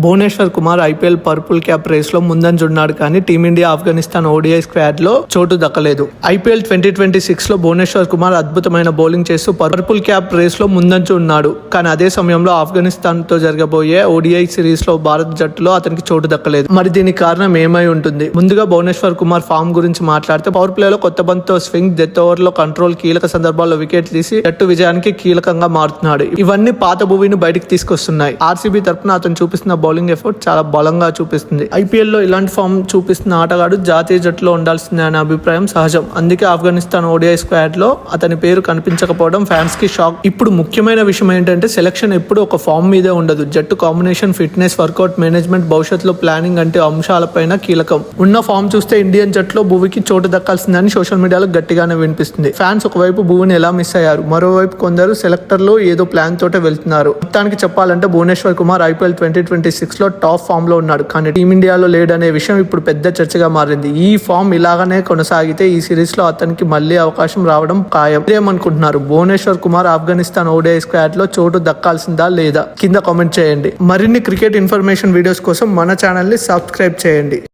Bhubaneswar Kumar IPL purple cap race లో ముందంజున్నాడు కానీ టీమిండియా ఆఫ్ఘనిస్తాన్ ఓడిఐ స్క్వాడ్ లో చోటు దక్కలేదు. ఐపీఎల్ 2026 లో భువనేశ్వర్ కుమార్ అద్భుతమైన బౌలింగ్ చేస్తూ పర్పుల్ క్యాప్ రేస్ లో ముందంజు ఉన్నాడు. కానీ అదే సమయంలో ఆఫ్ఘనిస్తాన్ తో జరగబోయే ఓడిఐ సిరీస్ లో భారత్ జట్టులో అతనికి చోటు దక్కలేదు. మరి దీనికి కారణం ఏమై ఉంటుంది? ముందుగా భువనేశ్వర్ కుమార్ ఫామ్ గురించి మాట్లాడితే పవర్ ప్లే లో కొత్త బంతితో స్వింగ్, డెత్ ఓవర్ లో కంట్రోల్, కీలక సందర్భాల్లో వికెట్ తీసి జట్టు విజయానికి కీలకంగా మారుతున్నాడు. ఇవన్నీ పాత భూమిని బయటికి తీసుకొస్తున్నాయి. ఆర్సీబీ తరపున అతను చూపిస్తున్న బౌలింగ్ ఎఫర్ట్ చాలా బలంగా చూపిస్తుంది. ఐపీఎల్ లో ఇలాంటి ఫామ్ చూపిస్తున్న ఆటగాడు జాతీయ జట్టులో ఉండాల్సిందే అనే అభిప్రాయం సహజం. అందుకే ఆఫ్ఘనిస్తాన్ ఓడిఐ స్క్వాడ్ లో అతని పేరు కనిపించకపోవడం ఫ్యాన్స్ కి షాక్. ఇప్పుడు ముఖ్యమైన విషయం ఏంటంటే సెలక్షన్ ఎప్పుడు ఒక ఫామ్ మీదే ఉండదు. జట్టు కాంబినేషన్, ఫిట్నెస్, వర్కౌట్ మేనేజ్మెంట్, భవిష్యత్తులో ప్లానింగ్ అంటే అంశాలపైన కీలకం. ఉన్న ఫామ్ చూస్తే ఇండియన్ జట్టులో భువికి చోటు దక్కాల్సిందని సోషల్ మీడియాలో గట్టిగానే వినిపిస్తుంది. ఫ్యాన్స్ ఒకవైపు భువిని ఎలా మిస్ అయ్యారు, మరోవైపు కొందరు సెలెక్టర్లు ఏదో ప్లాన్ తోటే వెళ్తున్నారు. మొత్తానికి చెప్పాలంటే భువనేశ్వర్ కుమార్ ఐపీఎల్ 2026 లో టాప్ ఫామ్ లో ఉన్నాడు. కానీ టీమిండియాలో లేడనే విషయం ఇప్పుడు పెద్ద చర్చగా మారింది. ఈ ఫామ్ ఇలాగనే కొనసాగితే ఈ సిరీస్ లో అతనికి మళ్లీ అవకాశం రావడం ఖాయం. ఏమనుకుంటున్నారు? భువనేశ్వర్ కుమార్ ఆఫ్ఘనిస్తాన్ ఓడిఐ స్క్వాడ్ లో చోటు దక్కాల్సిందా లేదా? కింద కామెంట్ చేయండి. మరిన్ని క్రికెట్ ఇన్ఫర్మేషన్ వీడియోస్ కోసం మన ఛానల్ ని సబ్స్క్రైబ్ చేయండి.